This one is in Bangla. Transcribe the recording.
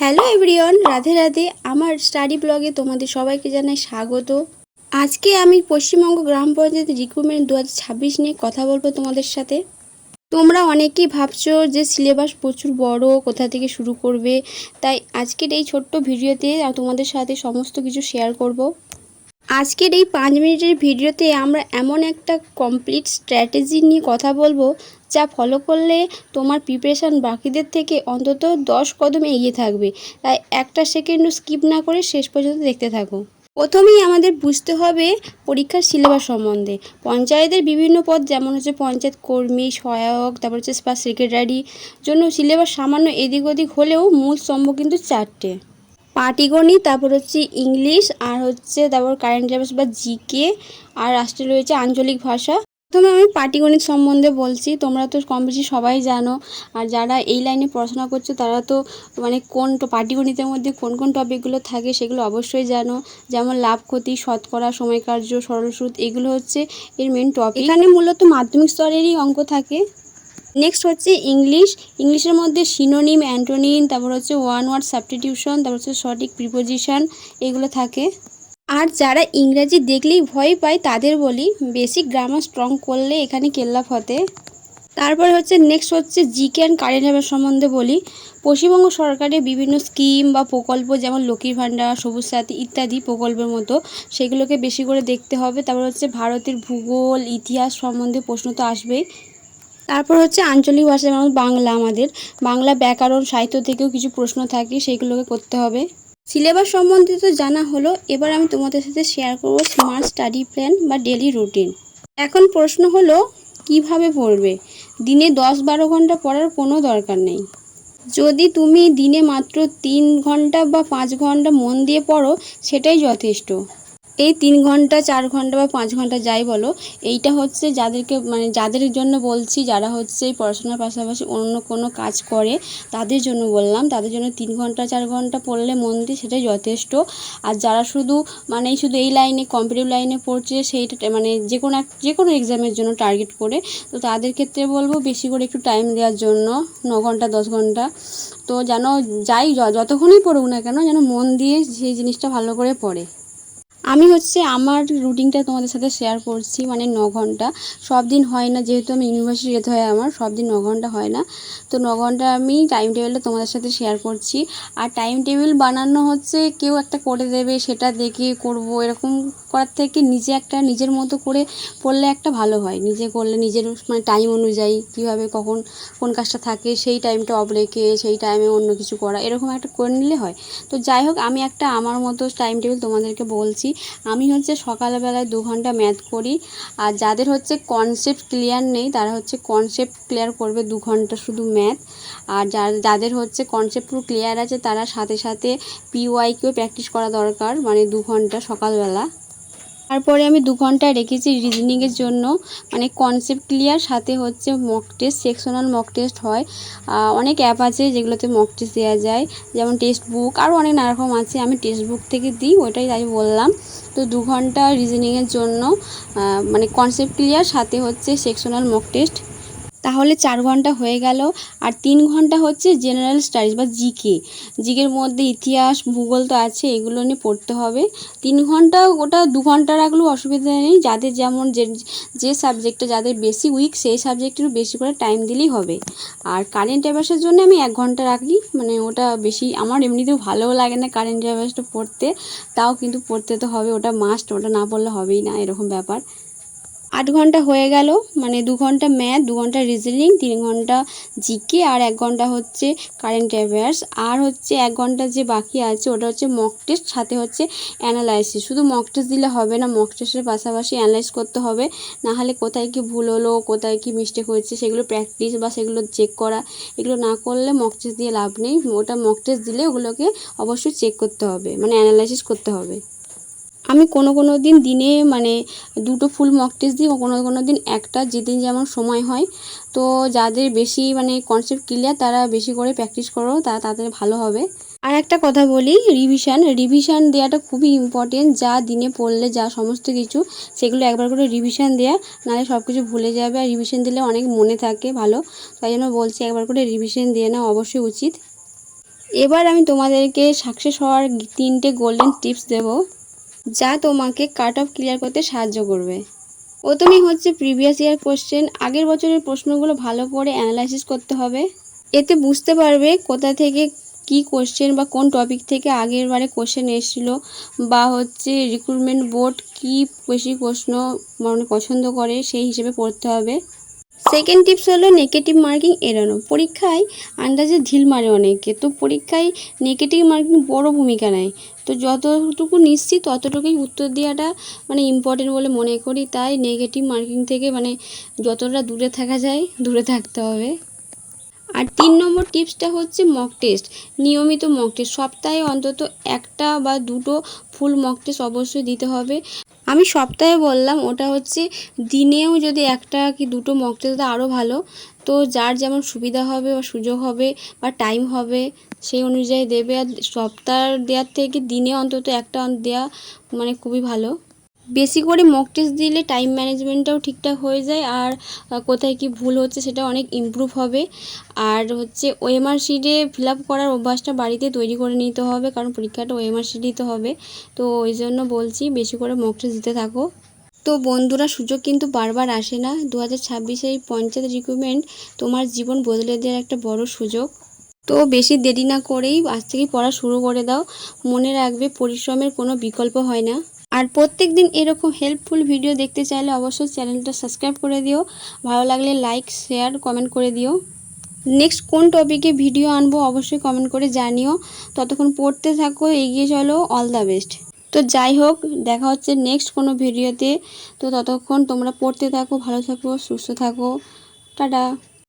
Hello everyone, Radhe Radhe. আমার স্টাডি ব্লগে তোমাদের সবাইকে জানাই স্বাগত। আজকে আমি পশ্চিমবঙ্গ গ্রাম পঞ্চায়েত রিক্রুটমেন্ট 2026 নিয়ে কথা বলবো তোমাদের সাথে। তোমরা অনেকেই ভাবছো যে সিলেবাস প্রচুর বড়, কোথা থেকে শুরু করবে। তাই আজকের এই ছোট্ট ভিডিওতে তোমাদের সাথে সমস্ত কিছু শেয়ার করব। আজকের এই 5 মিনিটের ভিডিওতে আমরা এমন একটা কমপ্লিট স্ট্র্যাটেজি নিয়ে কথা বলবো যা ফলো করলে তোমার প্রিপারেশান বাকিদের থেকে অন্তত 10 কদম এগিয়ে থাকবে। তাই একটা সেকেন্ডও স্কিপ না করে শেষ পর্যন্ত দেখতে থাকো। প্রথমেই আমাদের বুঝতে হবে পরীক্ষার সিলেবাস সম্বন্ধে। পঞ্চায়েতের বিভিন্ন পদ যেমন হচ্ছে পঞ্চায়েত কর্মী, সহায়ক, তারপর হচ্ছে সেক্রেটারি জন্য সিলেবাস সামান্য এদিক ওদিক হলেও মূল স্তম্ভ কিন্তু 4টে। পাটিগণিত, তারপর হচ্ছে ইংলিশ, আর হচ্ছে তারপর কারেন্ট অ্যাফেয়ার্স বা জিকে, আর লাস্টে রয়েছে আঞ্চলিক ভাষা। প্রথমে আমি পাটিগণিত সম্বন্ধে বলছি। তোমরা তো কম বেশি সবাই জানো, আর যারা এই লাইনে পড়াশোনা করছো তারা তো কোন পাটিগণিতের মধ্যে কোন কোন টপিকগুলো থাকে সেগুলো অবশ্যই জানো। যেমন লাভ, ক্ষতি, শতকরা, সময়কার্য, সরল সুদ, এগুলো হচ্ছে এর মেন টপিক। এখানে মূলত মাধ্যমিক স্তরেরই অঙ্ক থাকে। নেক্সট হচ্ছে ইংলিশের মধ্যে সিনোনিম, অ্যান্টোনিম, তারপর হচ্ছে ওয়ান ওয়ার্ড সাবস্টিটিউশন, তারপর হচ্ছে সঠিক প্রিপোজিশন, এগুলো থাকে। আর যারা ইংরাজি দেখলেই ভয় পায় তাদের বলি বেসিক গ্রামার স্ট্রং করলে এখানে কেল্লা ফতে। তারপরে হচ্ছে নেক্সট হচ্ছে জিকে অ্যান্ড কারেন্ট অ্যাফেয়ার্স সম্বন্ধে বলি। পশ্চিমবঙ্গ সরকারের বিভিন্ন স্কিম বা প্রকল্প যেমন লক্ষ্মীর ভাণ্ডার, সবুজ সাথী ইত্যাদি প্রকল্পের মতো সেগুলোকে বেশি করে দেখতে হবে। তারপর হচ্ছে ভারতের ভূগোল, ইতিহাস সম্বন্ধে প্রশ্ন তো আসবেই। তারপর হচ্ছে আঞ্চলিক ভাষা যেমন বাংলা, আমাদের বাংলা ব্যাকরণ, সাহিত্য থেকেও কিছু প্রশ্ন থাকে, সেইগুলোকে করতে হবে। সিলেবাস সম্বন্ধে তো জানা হলো, এবার আমি তোমাদের সাথে শেয়ার করব স্মার্ট স্টাডি প্ল্যান বা ডেলি রুটিন। এখন প্রশ্ন হলো কিভাবে পড়বে। দিনে 10-12 ঘন্টা পড়ার কোনো দরকার নেই। যদি তুমি দিনে মাত্র 3 ঘন্টা বা 5 ঘন্টা মন দিয়ে পড়ো সেটাই যথেষ্ট। এই 3 ঘন্টা, 4 ঘন্টা বা 5 ঘন্টা যাই বলো, এইটা হচ্ছে যাদেরকে যাদের জন্য বলছি, যারা হচ্ছে পড়াশোনার পাশাপাশি অন্য কোনো কাজ করে তাদের জন্য বললাম। তাদের জন্য 3 ঘন্টা 4 ঘন্টা পড়লে মন দিয়ে সেটাই যথেষ্ট। আর যারা শুধু শুধু এই লাইনে কম্পিটিটিভ লাইনে পড়ছে, সেইটা যে কোনো এক্সামের জন্য টার্গেট করে, তো তাদের ক্ষেত্রে বলবো বেশি করে একটু টাইম দেওয়ার জন্য, 9 ঘন্টা 10 ঘন্টা। তো যেন যতক্ষণই পড়ুক না কেন যেন মন দিয়ে সেই জিনিসটা ভালো করে পড়ে। আমি হচ্ছে আমার রুটিনটা তোমাদের সাথে শেয়ার করছি, 9 ঘন্টা। সব দিন হয় না, যেহেতু আমি ইউনিভার্সিটি যেতে হয়, আমার সব দিন 9 ঘন্টা হয় না। তো 9 ঘন্টা আমি টাইম টেবিলটা তোমাদের সাথে শেয়ার করছি। আর টাইম টেবিল বানানো হচ্ছে কেউ একটা করে দেবে সেটা দেখে করব এরকম করার থেকে নিজের মতো করে পড়লে একটা ভালো হয়। নিজে করলে নিজের টাইম অনুযায়ী কীভাবে কখন কোন কাজটা থাকে সেই টাইমটা অফ রেখে সেই টাইমে অন্য কিছু করা, এরকম একটা করে নিলে হয়। তো যাই হোক, আমি একটা আমার মতো টাইম টেবিল তোমাদেরকে বলছি। আমি হচ্ছে সকালবেলায় 2 ঘন্টা ম্যাথ করি। আর যাদের হচ্ছে কনসেপ্ট ক্লিয়ার নেই তারা হচ্ছে কনসেপ্ট ক্লিয়ার করবে 2 ঘন্টা শুধু ম্যাথ। আর যাদের হচ্ছে কনসেপ্ট পুরো ক্লিয়ার আছে তারা সাথে সাথে পিওয়াইকেও প্র্যাকটিস করা দরকার, 2 ঘন্টা সকালবেলা। তারপরে আমি 2 ঘন্টা রেখেছি রিজনিংয়ের জন্য, কনসেপ্ট ক্লিয়ার, সাথে হচ্ছে mock test, sectional mock test হয়। অনেক অ্যাপ আছে যেগুলোতে মক টেস্ট দেওয়া যায়, যেমন টেক্সট বুক, আরও অনেক নানা রকম আছে। আমি টেক্সট বুক থেকে দিই, ওটাই তাই বললাম। তো 2 ঘন্টা রিজনিংয়ের জন্য কনসেপ্ট ক্লিয়ার, সাথে হচ্ছে সেকশনাল মক টেস্ট, তাহলে 4 ঘন্টা হয়ে গেল। আর 3 ঘন্টা হচ্ছে জেনারেল স্টাডিজ বা জিকের মধ্যে ইতিহাস, ভূগোল তো আছে, এগুলো নিয়ে পড়তে হবে। 3 ঘন্টা, ওটা 2 ঘন্টা রাখলেও অসুবিধা নেই। যাদের যেমন যে সাবজেক্টটা যাদের বেশি উইক সেই সাবজেক্টের বেশি করে টাইম দিলেই হবে। আর কারেন্ট অ্যাফেয়ার্সের জন্য আমি 1 ঘন্টা রাখি, ওটা বেশি আমার এমনিতেও ভালোও লাগে না কারেন্ট অ্যাফেয়ার্সটা পড়তে, তাও কিন্তু পড়তে তো হবে, ওটা মাস্ট, ওটা না পড়লে হবেই না, এরকম ব্যাপার। 8 ঘন্টা হয়ে গেল, 2 ঘন্টা ম্যাথ, 2 ঘন্টা রিজনিং, 3 ঘন্টা জিকে, আর 1 ঘন্টা হচ্ছে কারেন্ট অ্যাফেয়ার্স। আর হচ্ছে 1 ঘন্টা যে বাকি আছে ওটা হচ্ছে মক টেস্ট, সাথে হচ্ছে অ্যানালাইসিস। শুধু মক টেস্ট দিলে হবে না, মক টেস্টের পাশাপাশি অ্যানালাইজ করতে হবে, নাহলে কোথায় কি ভুল হলো, কোথায় কি মিস্টেক হয়েছে সেগুলো প্র্যাকটিস বা সেগুলো চেক করা, এগুলো না করলে মক টেস্ট দিয়ে লাভ নেই। ওটা মক টেস্ট দিলে ওগুলোকে অবশ্যই চেক করতে হবে, অ্যানালাইসিস করতে হবে। আমি কোনো দিন দিনে 2টো ফুল মক টেস্ট দিই, কোনো দিন একটা, যেদিন যেমন সময় হয়। তো যাদের বেশি কনসেপ্ট ক্লিয়ার তারা বেশি করে প্র্যাকটিস করো, তাদের ভালো হবে। আর একটা কথা বলি, রিভিশন দেওয়াটা খুবই ইম্পর্টেন্ট। যা দিনে পড়লে যা সমস্ত কিছু সেগুলো একবার করে রিভিশন দেওয়া, নাহলে সব কিছু ভুলে যাবে। আর রিভিশন দিলে অনেক মনে থাকে ভালো, তাই জন্য বলছি একবার করে রিভিশন দিয়ে নেওয়া অবশ্যই উচিত। এবার আমি তোমাদেরকে সাকসেস হওয়ার 3টে গোল্ডেন টিপস দেব, যা তোমাকে কাট অফ ক্লিয়ার করতে সাহায্য করবে। প্রথমেই হচ্ছে প্রিভিয়াস ইয়ার কোশ্চেন, আগের বছরের প্রশ্নগুলো ভালো করে অ্যানালাইসিস করতে হবে। এতে বুঝতে পারবে কোথা থেকে কি কোশ্চেন বা কোন টপিক থেকে আগের বারে কোশ্চেন এসেছিল, বা হচ্ছে রিক্রুটমেন্ট বোর্ড কি বেশি প্রশ্ন মানে পছন্দ করে সেই হিসেবে পড়তে হবে। সেকেন্ড টিপস হলো নেগেটিভ মার্কিং এড়ানো। পরীক্ষায় আন্দাজে ঢিল মারে অনেকে, তো পরীক্ষায় নেগেটিভ মার্কিং বড় ভূমিকা নেয়। তো যতটুকু নিশ্চিত ততটুকুই উত্তর দেওয়াটা মানে ইম্পর্টেন্ট বলে মনে করি। তাই নেগেটিভ মার্কিং থেকে মানে যতটা দূরে থাকা যায় দূরে থাকতে হবে। আর 3 নম্বর টিপসটা হচ্ছে মক টেস্ট। নিয়মিত মক টেস্ট, সপ্তাহে অন্তত একটা বা দুটো ফুল মক টেস্ট অবশ্যই দিতে হবে। আমি সপ্তাহে বললাম, ওটা হচ্ছে দিনেও যদি একটা কি দুটো মক টেস্ট দেয় আরও ভালো। তো যার যেমন সুবিধা হবে বা সুযোগ হবে বা টাইম হবে সেই অনুযায়ী দেবে। আর সপ্তাহ দেওয়ার থেকে দিনে অন্তত একটা দেওয়া মানে খুবই ভালো। বেশি করে মক টেস্ট দিলে টাইম ম্যানেজমেন্টটাও ঠিকঠাক হয়ে যায়, আর কোথায় কি ভুল হচ্ছে সেটা অনেক ইমপ্রুভ হবে। আর হচ্ছে ওএমআর শিটে ফিল আপ করার অভ্যাসটা বাড়িতে তৈরি করে নিতে হবে, কারণ পরীক্ষাটা ওএমআর শিটেই তো হবে। তো ওই জন্য বলছি বেশি করে মক টেস্ট দিতে থাকো। তো বন্ধুরা, সুযোগ কিন্তু বারবার আসে না। 2026 এই পঞ্চায়েত রিক্রুটমেন্ট তোমার জীবন বদলে দেওয়ার একটা বড় সুযোগ। তো বেশি দেরি না করেই আজ থেকেই পড়া শুরু করে দাও। মনে রাখবে, পরিশ্রমের কোনো বিকল্প হয় না। আর প্রত্যেক দিন এরকম হেল্পফুল ভিডিও দেখতে চাইলে অবশ্যই চ্যানেলটা সাবস্ক্রাইব করে দিও। ভালো লাগলে লাইক, শেয়ার, কমেন্ট করে দিও। নেক্সট কোন টপিকে ভিডিও আনবো অবশ্যই কমেন্ট করে জানিও। ততক্ষণ পড়তে থাকো, এগিয়ে চলো। All the best. তো যাই হোক, দেখা হচ্ছে নেক্সট কোনো ভিডিওতে। তো ততক্ষণ তোমরা পড়তে থাকো, ভালো থাকো, সুস্থ থাকো। টাটা।